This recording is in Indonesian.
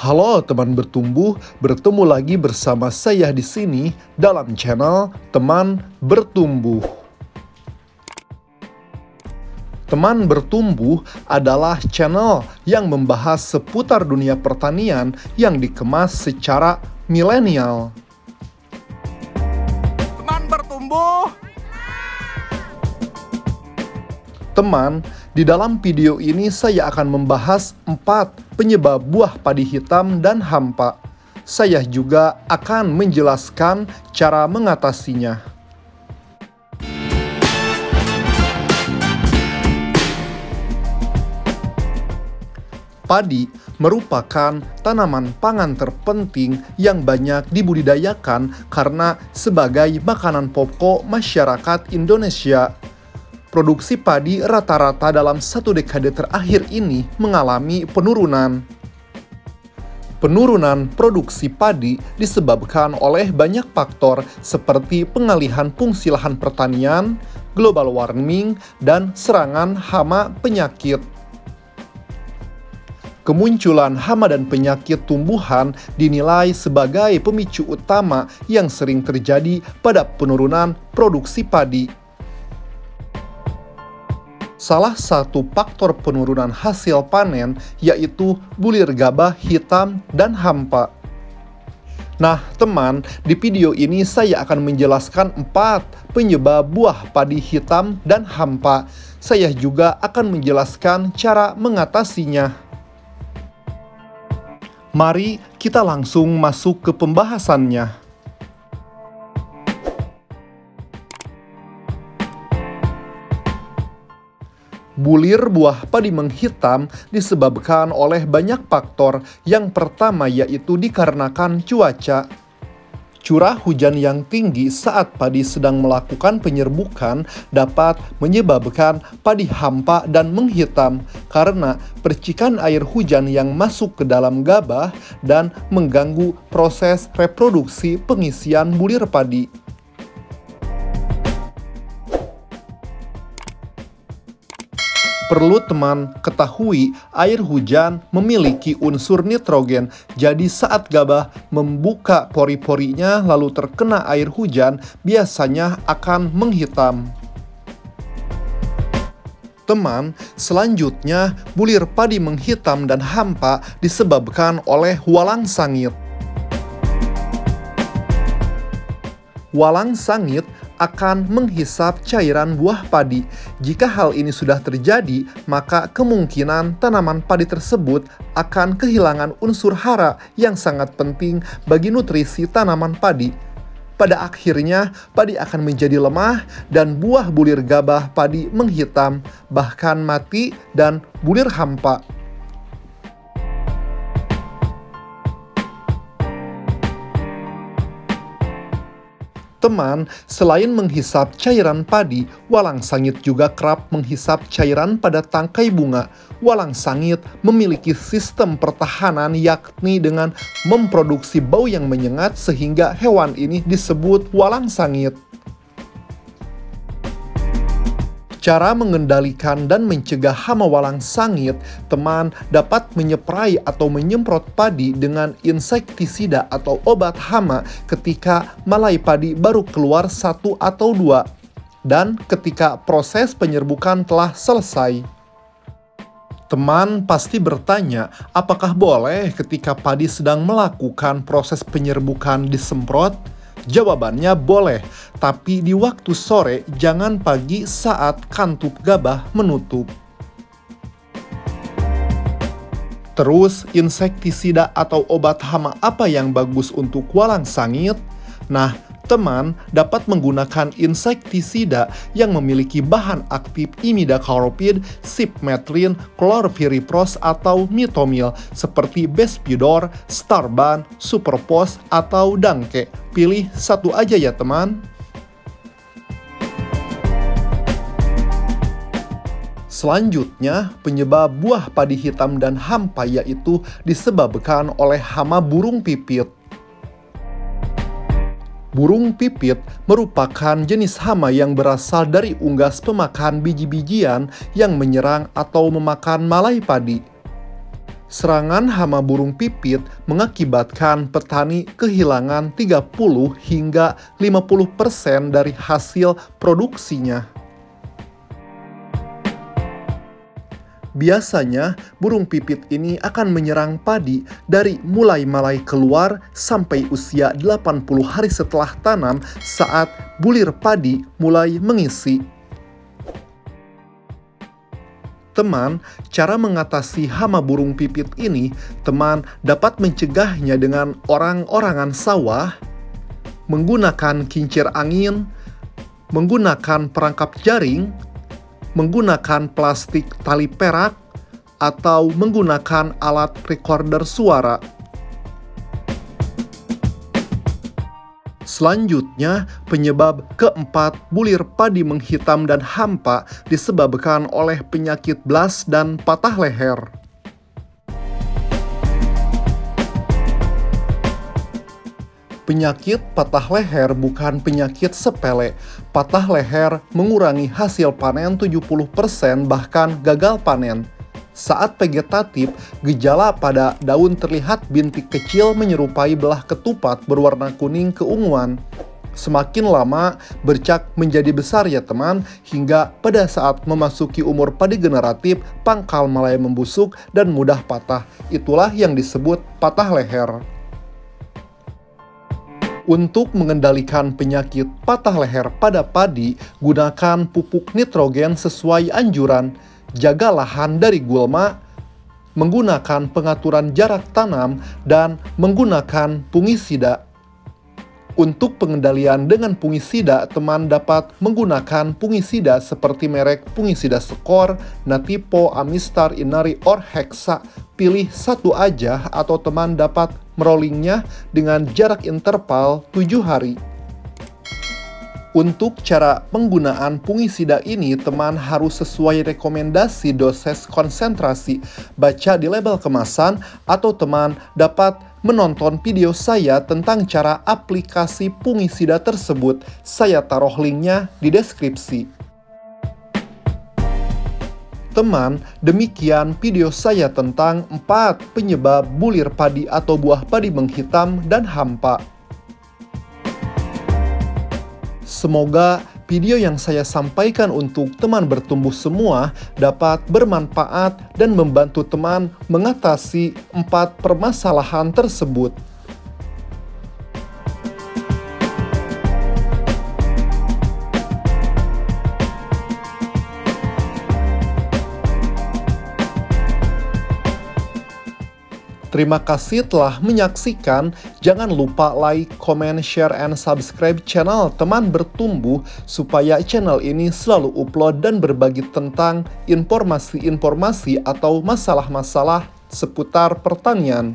Halo teman bertumbuh, bertemu lagi bersama saya di sini dalam channel Teman Bertumbuh. Teman Bertumbuh adalah channel yang membahas seputar dunia pertanian yang dikemas secara milenial. Teman Bertumbuh. Teman, di dalam video ini saya akan membahas 4 penyebab buah padi hitam dan hampa. Saya juga akan menjelaskan cara mengatasinya. Padi merupakan tanaman pangan terpenting yang banyak dibudidayakan karena sebagai makanan pokok masyarakat Indonesia. Produksi padi rata-rata dalam 1 dekade terakhir ini mengalami penurunan. Penurunan produksi padi disebabkan oleh banyak faktor seperti pengalihan fungsi lahan pertanian, global warming, dan serangan hama penyakit. Kemunculan hama dan penyakit tumbuhan dinilai sebagai pemicu utama yang sering terjadi pada penurunan produksi padi. Salah satu faktor penurunan hasil panen yaitu bulir gabah hitam dan hampa. Nah teman, di video ini saya akan menjelaskan 4 penyebab buah padi hitam dan hampa. Saya juga akan menjelaskan cara mengatasinya. Mari kita langsung masuk ke pembahasannya. Bulir buah padi menghitam disebabkan oleh banyak faktor. Yang pertama yaitu dikarenakan cuaca. Curah hujan yang tinggi saat padi sedang melakukan penyerbukan dapat menyebabkan padi hampa dan menghitam karena percikan air hujan yang masuk ke dalam gabah dan mengganggu proses reproduksi pengisian bulir padi. Perlu teman ketahui, air hujan memiliki unsur nitrogen. Jadi saat gabah membuka pori-porinya lalu terkena air hujan, biasanya akan menghitam. Teman, selanjutnya bulir padi menghitam dan hampa disebabkan oleh walang sangit. Walang sangit akan menghisap cairan buah padi. Jika hal ini sudah terjadi, maka kemungkinan tanaman padi tersebut akan kehilangan unsur hara yang sangat penting bagi nutrisi tanaman padi. Pada akhirnya, padi akan menjadi lemah dan buah bulir gabah padi menghitam, bahkan mati dan bulir hampa. Teman, selain menghisap cairan padi, walang sangit juga kerap menghisap cairan pada tangkai bunga. Walang sangit memiliki sistem pertahanan yakni dengan memproduksi bau yang menyengat sehingga hewan ini disebut walang sangit. Cara mengendalikan dan mencegah hama walang sangit, teman dapat menyeprai atau menyemprot padi dengan insektisida atau obat hama ketika malai padi baru keluar 1 atau 2, dan ketika proses penyerbukan telah selesai. Teman pasti bertanya, apakah boleh ketika padi sedang melakukan proses penyerbukan disemprot? Jawabannya boleh, tapi di waktu sore, jangan pagi saat kantuk gabah menutup. Terus, insektisida atau obat hama apa yang bagus untuk walang sangit? Nah, teman dapat menggunakan insektisida yang memiliki bahan aktif imidacloprid, sibmetrin, chlorpyrifos atau mitomil seperti Bespidor, Starban, Superpos, atau Danke. Pilih satu aja ya teman. Selanjutnya, penyebab buah padi hitam dan hampa yaitu disebabkan oleh hama burung pipit. Burung pipit merupakan jenis hama yang berasal dari unggas pemakan biji-bijian yang menyerang atau memakan malai padi. Serangan hama burung pipit mengakibatkan petani kehilangan 30 hingga 50% dari hasil produksinya. Biasanya, burung pipit ini akan menyerang padi dari mulai mulai keluar sampai usia 80 hari setelah tanam saat bulir padi mulai mengisi. Teman, cara mengatasi hama burung pipit ini, teman dapat mencegahnya dengan orang-orangan sawah, menggunakan kincir angin, menggunakan perangkap jaring, menggunakan plastik tali perak, atau menggunakan alat recorder suara. Selanjutnya, penyebab keempat bulir padi menghitam dan hampa disebabkan oleh penyakit blas dan patah leher. Penyakit patah leher bukan penyakit sepele. Patah leher mengurangi hasil panen 70% bahkan gagal panen. Saat vegetatif, gejala pada daun terlihat bintik kecil menyerupai belah ketupat berwarna kuning keunguan. Semakin lama, bercak menjadi besar ya teman, hingga pada saat memasuki umur padi generatif, pangkal mulai membusuk dan mudah patah. Itulah yang disebut patah leher. Untuk mengendalikan penyakit patah leher pada padi, gunakan pupuk nitrogen sesuai anjuran. Jaga lahan dari gulma, menggunakan pengaturan jarak tanam, dan menggunakan fungisida. Untuk pengendalian dengan fungisida, teman dapat menggunakan fungisida seperti merek fungisida Skor, Natipo, Amistar, Inari, or Hexa. Pilih satu aja atau teman dapat merollingnya dengan jarak interval 7 hari. Untuk cara penggunaan fungisida ini, teman harus sesuai rekomendasi dosis konsentrasi. Baca di label kemasan atau teman dapat menonton video saya tentang cara aplikasi fungisida tersebut. Saya taruh linknya di deskripsi. Teman, demikian video saya tentang 4 penyebab bulir padi atau buah padi menghitam dan hampa. Semoga video yang saya sampaikan untuk teman bertumbuh semua dapat bermanfaat dan membantu teman mengatasi 4 permasalahan tersebut. Terima kasih telah menyaksikan. Jangan lupa like, comment, share, and subscribe channel Teman Bertumbuh supaya channel ini selalu upload dan berbagi tentang informasi-informasi atau masalah-masalah seputar pertanian.